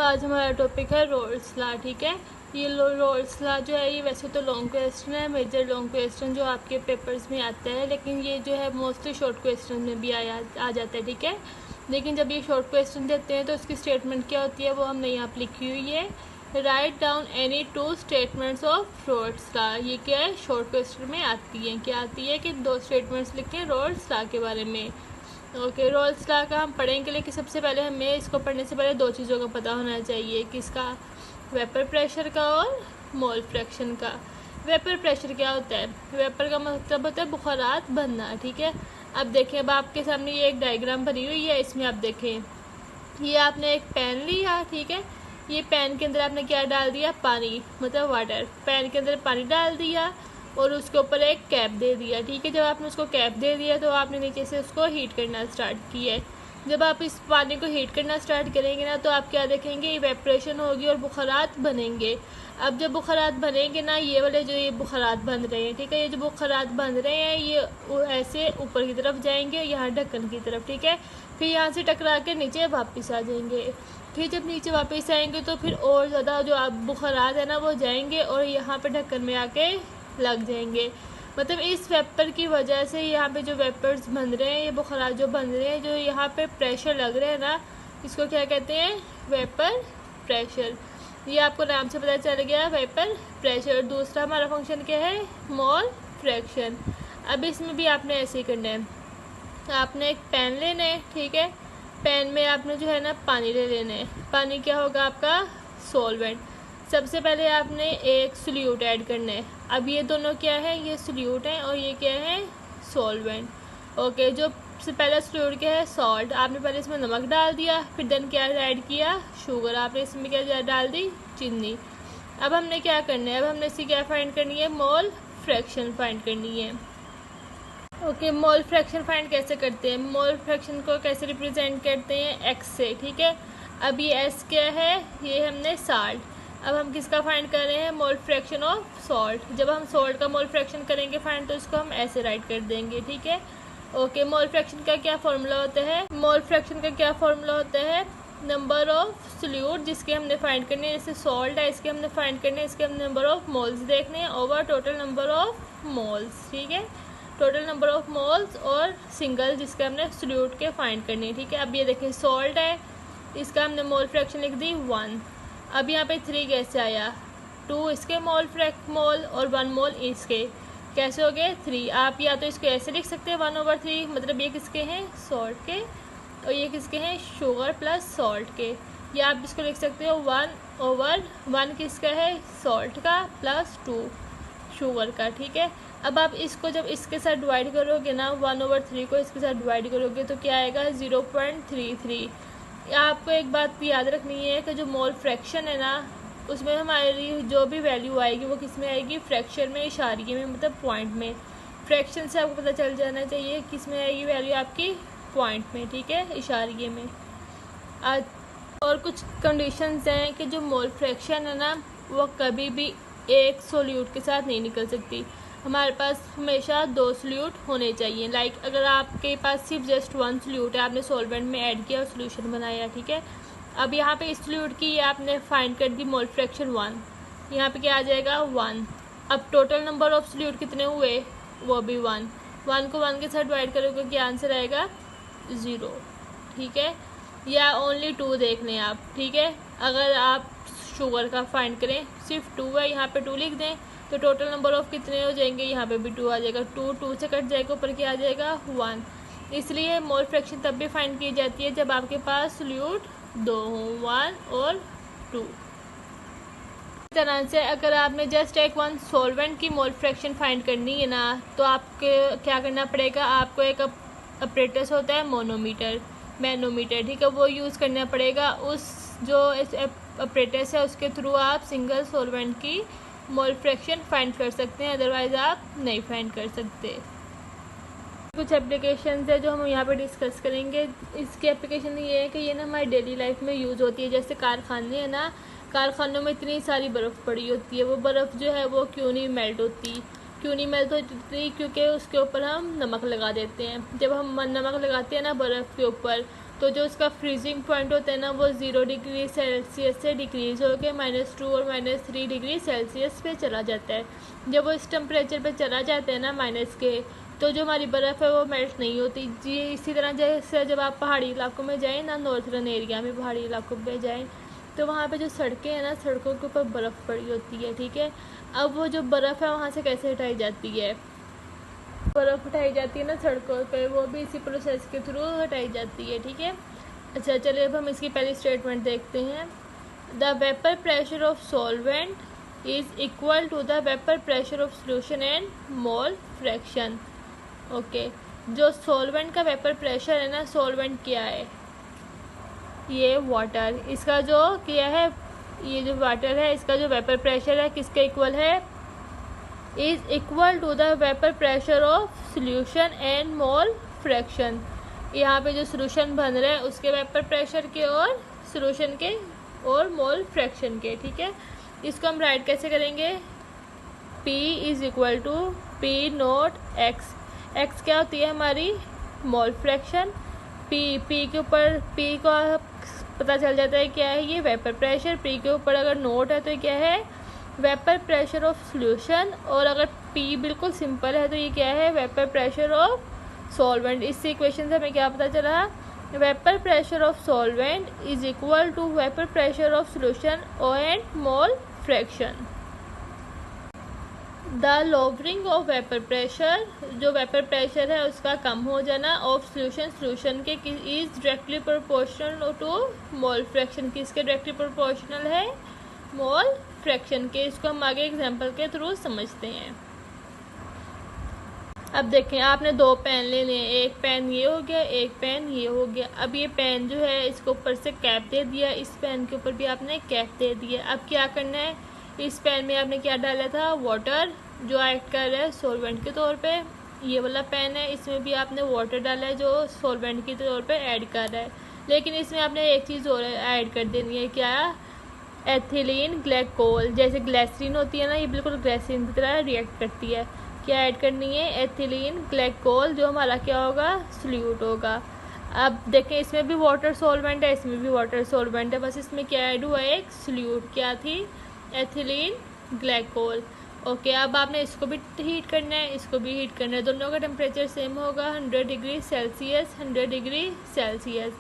आज हमारा टॉपिक है रोल्स लॉ। ठीक है, ये रोल्स लॉ जो है ये वैसे तो लॉन्ग क्वेश्चन है, मेजर लॉन्ग क्वेश्चन जो आपके पेपर्स में आता है, लेकिन ये जो है मोस्टली शॉर्ट क्वेश्चन में भी आ जाता है। ठीक है, लेकिन जब ये शॉर्ट क्वेश्चन देते हैं तो उसकी स्टेटमेंट क्या होती है वो हमने यहाँ पर लिखी हुई है। Write down any two statements of roles law. ये क्या है, शॉर्ट क्वेश्चन में आती है। क्या आती है कि दो स्टेटमेंट्स लिखें रोल्स लॉ के बारे में। ओके, रोल्स लॉ का हम पढ़ेंगे, लेकिन सबसे पहले हमें इसको पढ़ने से पहले दो चीज़ों का पता होना चाहिए, किसका, वेपर प्रेशर का और मोल फ्रैक्शन का। वेपर प्रेशर क्या होता है, वेपर का मतलब होता है बुखारात बनना। ठीक है, अब देखें, अब आपके सामने ये एक डायग्राम बनी हुई है, इसमें आप देखें ये आपने एक पैन लिया। ठीक है, ये पैन के अंदर आपने क्या डाल दिया, पानी, मतलब वाटर। पैन के अंदर पानी डाल दिया और उसके ऊपर एक कैप दे दिया। ठीक है, जब आपने उसको कैप दे दिया तो आपने नीचे से उसको हीट करना स्टार्ट किया है। जब आप इस पानी को हीट करना स्टार्ट करेंगे ना तो आप क्या देखेंगे, इवेपोरेशन होगी और बुखारात बनेंगे। अब जब बुखारात बनेंगे ना, ये वाले जो ये बुखारात बन रहे हैं, ठीक है, ये जो बुखारात बन रहे हैं ये ऐसे ऊपर की तरफ जाएंगे, यहाँ ढक्कन की तरफ। ठीक है, फिर यहाँ से टकरा के नीचे वापस आ जाएंगे। फिर जब नीचे वापस आएंगे तो फिर और ज़्यादा जो आप बुखारात है ना वो जाएंगे और यहाँ पे ढक्कन में आके लग जाएंगे। मतलब इस वेपर की वजह से यहाँ पे जो वेपर्स बन रहे हैं, ये बुखारात जो बन रहे हैं, जो यहाँ पे प्रेशर लग रहे हैं ना, इसको क्या कहते हैं, वेपर प्रेशर। ये आपको नाम से पता चल गया, वेपर प्रेशर। दूसरा हमारा फंक्शन क्या है, मोल फ्रैक्शन। अब इसमें भी आपने ऐसे ही करना है, आपने एक पैन लेना है। ठीक है, पैन में आपने जो है ना पानी ले लेना है। पानी क्या होगा आपका, सॉल्वेंट। सबसे पहले आपने एक सोल्यूट ऐड करना है। अब ये दोनों क्या है, ये सोल्यूट है और ये क्या है, सॉल्वेंट। ओके, जो सबसे पहला सोल्यूट क्या है, सॉल्ट। आपने पहले इसमें नमक डाल दिया, फिर देन क्या ऐड किया, शुगर। आपने इसमें क्या डाल दी, चीनी। अब हमने क्या करना है, अब हमने इसकी क्या फाइंड करनी है, मोल फ्रैक्शन फाइंड करनी है। ओके, मोल फ्रैक्शन फाइंड कैसे करते हैं, मोल फ्रैक्शन को कैसे रिप्रेजेंट करते हैं, एक्स से। ठीक है, अब ये एस क्या है, ये हमने साल्ट। अब हम किसका फाइंड कर रहे हैं, मोल फ्रैक्शन ऑफ सॉल्ट। जब हम सॉल्ट का मोल फ्रैक्शन करेंगे फाइंड तो इसको हम ऐसे राइट कर देंगे। ठीक है, ओके, मोल फ्रैक्शन का क्या फॉर्मूला होता है, मोल फ्रैक्शन का क्या फॉर्मूला होता है, नंबर ऑफ सोल्यूट जिसके हमने फाइंड करने हैं, जैसे सॉल्ट है इसके हमने फाइंड करने हैं, इसके हम नंबर ऑफ मोल्स देखने हैं over total number of moles. ठीक है, टोटल नंबर ऑफ मोल्स और सिंगल जिसके हमने सोल्यूट के फाइंड करने हैं। ठीक है, अब ये देखें सॉल्ट है, इसका हमने मोल फ्रैक्शन लिख दी 1। अब यहाँ पे 3 कैसे आया, 2 इसके मोल और 1 मोल इसके, कैसे हो गए 3। आप या तो इसको ऐसे लिख सकते हैं 1/3, मतलब ये किसके हैं, सॉल्ट के, और ये किसके हैं, शुगर प्लस सॉल्ट के। या आप इसको लिख सकते हो 1/1 किसका है, सॉल्ट का प्लस 2 शुगर का। ठीक है, अब आप इसको जब इसके साथ डिवाइड करोगे ना, 1/3 को इसके साथ डिवाइड करोगे तो क्या आएगा, 0.33। आपको एक बात याद रखनी है कि जो मोल फ्रैक्शन है ना, उसमें हमारी जो भी वैल्यू आएगी वो किस में आएगी, फ्रैक्शन में, इशारिये में, मतलब पॉइंट में। फ्रैक्शन से आपको पता चल जाना चाहिए किस में आएगी वैल्यू आपकी, पॉइंट में। ठीक है, इशारिये में। और कुछ कंडीशंस हैं कि जो मोल फ्रैक्शन है ना वो कभी भी एक सोल्यूट के साथ नहीं निकल सकती। हमारे पास हमेशा 2 सोल्यूट होने चाहिए। लाइक अगर आपके पास सिर्फ जस्ट 1 सोल्यूट है, आपने सॉल्वेंट में ऐड किया और सोल्यूशन बनाया। ठीक है, अब यहाँ पे इस सोल्यूट की आपने फाइंड कर दी मोल फ्रैक्शन 1, यहाँ पे क्या आ जाएगा 1। अब टोटल नंबर ऑफ सोल्यूट कितने हुए, वो भी 1। 1 को 1 के साथ डिवाइड करोगे क्या आंसर आएगा, 0। ठीक है, या ओनली 2 देख लें आप। ठीक है, अगर आप शुगर का फाइंड करें, सिर्फ 2 है, यहाँ पे 2 लिख दें तो टोटल नंबर ऑफ कितने हो जाएंगे, यहाँ पे भी 2 आ जाएगा। 2 से कट जाएगा, ऊपर क्या आ जाएगा 1। इसलिए मोल फ्रैक्शन तब भी फाइंड की जाती है जब आपके पास सोल्यूट 2 हों, 1 और 2। इस तरह से अगर आपने जस्ट एक 1 सॉल्वेंट की मोल फ्रैक्शन फाइंड करनी है ना, तो आपके क्या करना पड़ेगा, आपको एक अपरेटस होता है मैनोमीटर। ठीक है, वो यूज़ करना पड़ेगा। उस जो अपरेटस है उसके थ्रू आप सिंगल सॉल्वेंट की मोल फ्रैक्शन फाइंड कर सकते हैं, अदरवाइज आप नहीं फाइंड कर सकते। कुछ एप्लीकेशंस है जो हम यहाँ पे डिस्कस करेंगे। इसकी एप्लीकेशन ये है कि ये ना हमारी डेली लाइफ में यूज़ होती है। जैसे कारखाने हैं ना, कारखानों में इतनी सारी बर्फ़ पड़ी होती है, वो बर्फ़ जो है वो क्यों नहीं मेल्ट होती, क्योंकि उसके ऊपर हम नमक लगा देते हैं। जब हम नमक लगाते हैं ना बर्फ़ के ऊपर, तो जो उसका फ्रीजिंग पॉइंट होता है ना वो 0 डिग्री सेल्सियस से डिक्रीज़ होकर -2 और -3 डिग्री सेल्सियस पे चला जाता है। जब वो इस टेम्परेचर पे चला जाता है ना माइनस के, तो जो हमारी बर्फ़ है वो मेल्ट नहीं होती जी। इसी तरह जैसे जब आप पहाड़ी इलाकों में जाएँ ना, नॉर्थर्न एरिया में पहाड़ी इलाकों में जाएँ, तो वहाँ पे जो सड़कें हैं ना, सड़कों के ऊपर बर्फ़ पड़ी होती है, ठीक है। अब वो जो बर्फ़ है वहाँ से कैसे हटाई जाती है, बर्फ़ हटाई जाती है ना सड़कों पे, वो भी इसी प्रोसेस के थ्रू हटाई जाती है, ठीक है। अच्छा चलिए अब हम इसकी पहली स्टेटमेंट देखते हैं। The vapour pressure of solvent is equal to the vapour pressure of solution and mole fraction. Okay, जो सॉल्वेंट का वेपर प्रेशर है ना, सॉल्वेंट क्या है, ये वाटर, इसका जो क्या है, ये जो वाटर है इसका जो वेपर प्रेशर है किसके इक्वल है, is equal to the vapour pressure of solution and mole fraction. यहाँ पे जो सोल्यूशन बन रहा है उसके वेपर प्रेशर के और सोल्यूशन के और मोल फ्रैक्शन के, ठीक है। इसको हम राइट कैसे करेंगे, P is equal to P naught X। X क्या होती है हमारी मोल फ्रैक्शन, P के ऊपर P को पता चल जाता है क्या है, ये वेपर प्रेशर। P के ऊपर अगर नोट है तो ये क्या है, वेपर प्रेशर ऑफ सोल्यूशन, और अगर P बिल्कुल सिंपल है तो ये क्या है, वेपर प्रेशर ऑफ सॉल्वेंट। इस इक्वेशन से हमें क्या पता चला, vapour pressure of solvent is equal to vapour pressure of solution and mole fraction. The lowering of vapour pressure, जो वेपर प्रेशर है उसका कम हो जाना, ऑफ सोल्यूशन के is directly proportional to mole fraction. किसके डायरेक्टली प्रोपोर्शनल है, mole fraction के। इसको हम आगे एग्जांपल के थ्रू समझते हैं। अब देखें, आपने दो पेन लेने हैं, एक पेन ये हो गया, एक पेन ये हो गया। अब ये पेन जो है इसको ऊपर से कैप दे दिया, इस पेन के ऊपर भी आपने कैप दे दिया। अब क्या करना है, इस पेन में आपने क्या डाला था, वाटर, जो एक्ट कर रहा है सॉल्वेंट के तौर पे। ये वाला पेन है, इसमें भी आपने वाटर डाला है जो सॉल्वेंट के तौर पे ऐड कर रहा है। लेकिन इसमें आपने एक चीज़ और ऐड कर देनी है, क्या, एथिलीन ग्लाइकोल। जैसे ग्लिसरीन होती है ना, ये बिल्कुल ग्लिसरीन की तरह रिएक्ट करती है। क्या ऐड करनी है, एथिलीन ग्लाइकोल, जो हमारा क्या होगा, सोल्यूट होगा। अब देखें, इसमें भी वाटर सॉल्वेंट है, इसमें भी वाटर सॉल्वेंट है, बस इसमें क्या ऐड हुआ है, एक सोल्यूट, क्या थी, एथिलीन ग्लाइकोल। ओके, अब आपने इसको भी हीट करना है, इसको भी हीट करना है। दोनों का टेम्परेचर सेम होगा, 100 डिग्री सेल्सियस, 100 डिग्री सेल्सियस।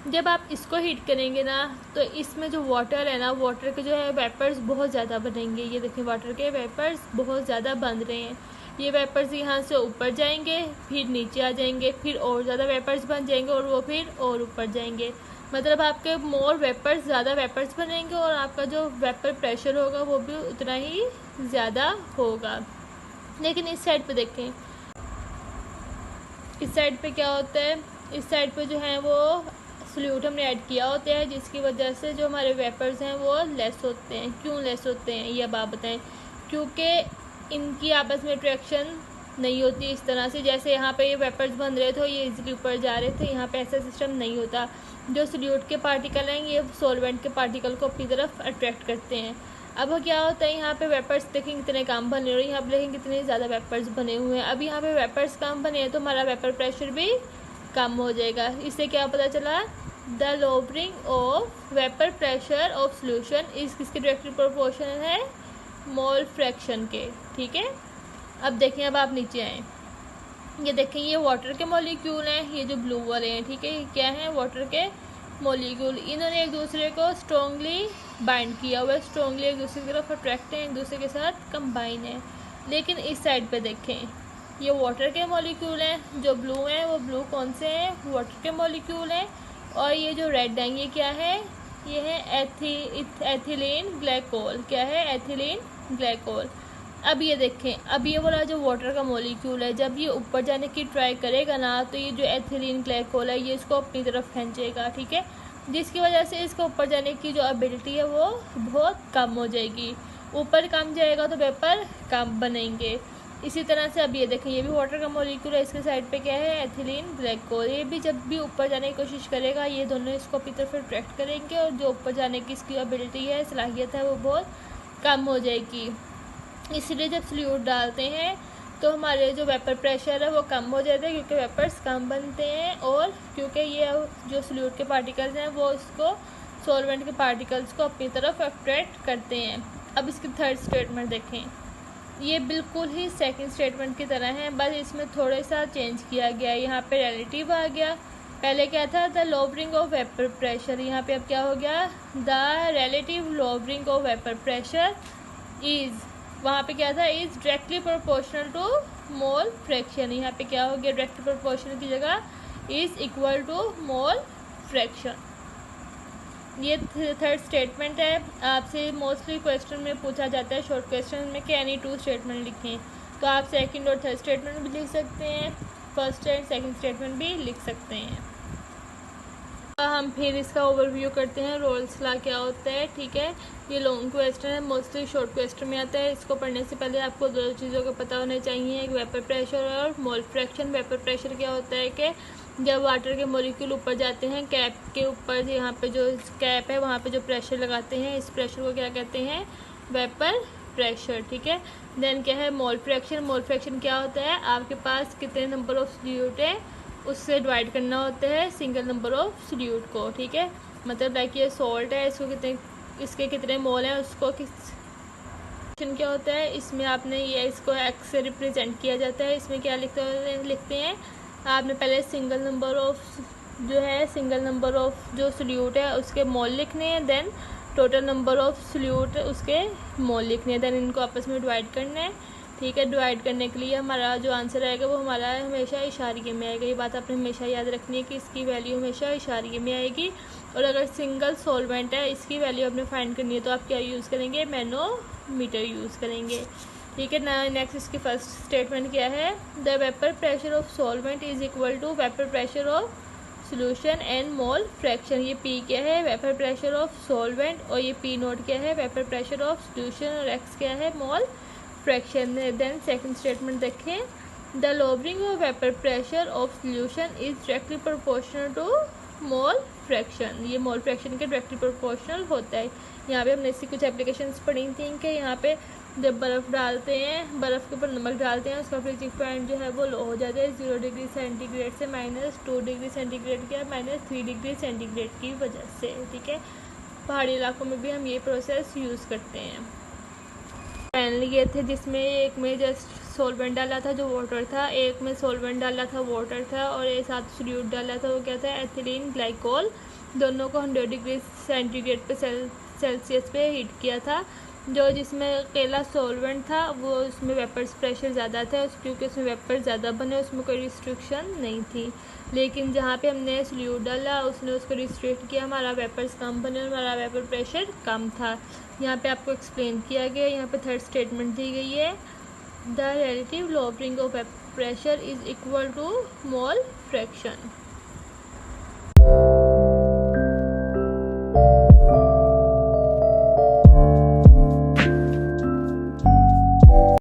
जब आप इसको हीट करेंगे ना, तो इसमें जो वाटर है ना, वाटर के जो है वेपर्स बहुत ज़्यादा बनेंगे। ये देखें, वाटर के वेपर्स बहुत ज़्यादा बन रहे हैं। ये वेपर्स यहाँ से ऊपर जाएंगे, फिर नीचे आ जाएंगे, फिर और ज़्यादा वेपर्स बन जाएंगे, और वो फिर और ऊपर जाएंगे। मतलब आपके मोर वेपर्स, ज़्यादा वेपर्स बनेंगे, और आपका जो वेपर प्रेशर होगा वो भी उतना ही ज़्यादा होगा। लेकिन इस साइड पे देखें, इस साइड पे क्या होता है, इस साइड पे जो है वो सोल्यूट हमने ऐड किया होता है, जिसकी वजह से जो हमारे वेपर्स हैं वो लेस होते हैं। क्यों लेस होते हैं ये अब आप बताएं। क्योंकि इनकी आपस में अट्रैक्शन नहीं होती इस तरह से, जैसे यहाँ पे ये वेपर्स बन रहे थे, ये इजीली ऊपर जा रहे थे, यहाँ पे ऐसा सिस्टम नहीं होता। जो सोल्यूट के पार्टिकल हैं ये सॉल्वेंट के पार्टिकल को अपनी तरफ अट्रैक्ट करते हैं। अब क्या होता है, यहाँ पे वेपर्स देखें कितने कम बने हुए हैं, यहाँ पे देखें कितने ज़्यादा वेपर्स बने हुए हैं। अब यहाँ पे वेपर्स कम बने हैं तो हमारा वेपर प्रेशर भी कम हो जाएगा। इससे क्या पता चला, the lowering of vapour pressure of solution इस किसके डायरेक्टली प्रोपोर्शनल है, मोल फ्रैक्शन के, ठीक है। अब देखें, अब आप नीचे आएँ, ये देखें, ये वाटर के मॉलिक्यूल हैं, ये जो ब्लू वाले हैं, ठीक है, ये क्या हैं, वाटर के मॉलिक्यूल। इन्होंने एक दूसरे को स्ट्रॉन्गली बाइंड किया हुआ है, स्ट्रॉन्गली एक दूसरे की तरफ अट्रैक्ट हैं, एक दूसरे के साथ कंबाइन है। लेकिन इस साइड पे देखें, ये वाटर के मॉलिक्यूल हैं, जो ब्लू हैं वो ब्लू कौन से हैं, वाटर के मॉलिक्यूल हैं। और ये जो रेड हैं ये क्या है, ये है एथिलीन ग्लाइकोल। क्या है, एथिलीन ग्लाइकोल। अब ये देखें, अब ये वाला जो वाटर का मॉलिक्यूल है, जब ये ऊपर जाने की ट्राई करेगा ना, तो ये जो एथिलीन ग्लाइकोल है ये इसको अपनी तरफ खींचेगा, ठीक है, जिसकी वजह से इसको ऊपर जाने की जो एबिलिटी है वो बहुत कम हो जाएगी। ऊपर कम जाएगा तो वेपर कम बनेंगे। इसी तरह से अब ये देखें, ये भी वाटर का मॉलिक्यूल है, इसके साइड पे क्या है, एथिलीन ग्लाइकोल। ये भी जब भी ऊपर जाने की कोशिश करेगा, ये दोनों इसको अपनी तरफ अट्रैक्ट करेंगे, और जो ऊपर जाने की इसकी एबिलिटी है, सलाहियत है, वो बहुत कम हो जाएगी। इसलिए जब सोल्यूट डालते हैं तो हमारे जो वेपर प्रेशर है वो कम हो जाता है, क्योंकि वेपर्स कम बनते हैं और क्योंकि ये जो सॉल्यूट के पार्टिकल्स हैं वो इसको सॉल्वेंट के पार्टिकल्स को अपनी तरफ अट्रैक्ट करते हैं। अब इसकी थर्ड स्टेटमेंट देखें, ये बिल्कुल ही सेकंड स्टेटमेंट की तरह है, बस इसमें थोड़ा सा चेंज किया गया है। यहाँ पे रिलेटिव आ गया, पहले क्या था, the lowering of vapour pressure, यहाँ पे अब क्या हो गया, the relative lowering of vapour pressure is, वहाँ पे क्या था, is directly proportional to mole fraction, यहाँ पे क्या हो गया, डायरेक्टली प्रोपोर्शनल की जगह is equal to mole fraction. ये थर्ड स्टेटमेंट है। आपसे मोस्टली क्वेश्चन में पूछा जाता है शॉर्ट क्वेश्चन में कि एनी टू स्टेटमेंट लिखें, तो आप सेकंड और थर्ड स्टेटमेंट भी लिख सकते हैं, फर्स्ट एंड सेकंड स्टेटमेंट भी लिख सकते हैं। हम फिर इसका ओवरव्यू करते हैं, रोल्स लॉ क्या होता है। ठीक है, ये लॉन्ग क्वेश्चन है, मोस्टली शॉर्ट क्वेश्चन में आता है। इसको पढ़ने से पहले आपको दो चीज़ों का पता होना चाहिए, एक वेपर प्रेशर और मोल फ्रैक्शन। वेपर प्रेशर क्या होता है कि जब वाटर के मॉलिक्यूल ऊपर जाते हैं, कैप के ऊपर यहाँ पे जो कैप है वहाँ पे जो प्रेशर लगाते हैं, इस प्रेशर को क्या कहते हैं, वेपर प्रेशर। ठीक है, देन क्या है मोल फ्रैक्शन। मोल फ्रैक्शन क्या होता है, आपके पास कितने नंबर ऑफ सॉल्यूट है उससे डिवाइड करना होता है सिंगल नंबर ऑफ सॉल्यूट को। ठीक है, मतलब लाइक ये सॉल्ट है, इसको कितने, इसके कितने मोल हैं उसको किस क्या होता है, इसमें आपने ये इसको एक्स से रिप्रेजेंट किया जाता है। इसमें क्या लिखते हैं आपने पहले सिंगल नंबर ऑफ जो है, सिंगल नंबर ऑफ जो सॉल्यूट है उसके मोल लिखने हैं, then total number of solute उसके मोल लिखने हैं, देन इनको आपस में डिवाइड करना है। ठीक है, डिवाइड करने के लिए हमारा जो आंसर आएगा वो हमारा हमेशा इशारिये में आएगा। ये बात आपने हमेशा याद रखनी है कि इसकी वैल्यू हमेशा इशारिये में आएगी। और अगर सिंगल सॉल्वेंट है, इसकी वैल्यू आपने फाइंड करनी है, तो आप क्या यूज़ करेंगे, मैनोमीटर यूज़ करेंगे। ठीक है ना, नेक्स्ट इसकी फर्स्ट स्टेटमेंट क्या है, the vapour pressure of solvent is equal to vapour pressure of solution and mole fraction. ये पी क्या है, वेपर प्रेशर ऑफ सॉल्वेंट, और ये पी नोट क्या है, वेपर प्रेशर ऑफ सोल्यूशन, और एक्स क्या है, mole fraction. Then second statement देखें, the lowering of vapour pressure of solution is directly proportional to mole fraction. ये मोल फ्रैक्शन के डायरेक्टली प्रोपोर्शनल होता है। यहाँ पे हमने इसकी कुछ एप्लीकेशंस पढ़ी थी कि यहाँ पे जब बर्फ़ डालते हैं, बर्फ़ के ऊपर नमक डालते हैं, उसका फ्रीजिंग पॉइंट जो है वो लो हो जाता है 0 डिग्री सेंटीग्रेड से -2 डिग्री सेंटीग्रेड या -3 डिग्री सेंटीग्रेड की वजह से। ठीक है, पहाड़ी इलाकों में भी हम ये प्रोसेस यूज़ करते हैं। फाइनली ये थे जिसमें एक में जस्ट सॉल्वेंट डाला था जो वाटर था, एक में सॉल्वेंट डाला था वाटर था, और एक साथ सॉल्यूट डाला था वो क्या था, एथिलीन ग्लाइकोल। दोनों को 100 डिग्री सेंटीग्रेड पे सेल्सियस पे हीट किया था। जो जिसमें अकेला सॉल्वेंट था वो उसमें वेपर्स प्रेशर ज़्यादा था, क्योंकि उसमें वेपर ज़्यादा बने, उसमें कोई रिस्ट्रिक्शन नहीं थी। लेकिन जहाँ पे हमने सॉल्यूट डाला उसने उसको रिस्ट्रिक्ट किया, हमारा वेपर्स कम बने और हमारा वेपर प्रेशर कम था। यहाँ पे आपको एक्सप्लेन किया गया। यहाँ पे थर्ड स्टेटमेंट दी गई है, the relative lowering of vapour pressure is equal to mole fraction.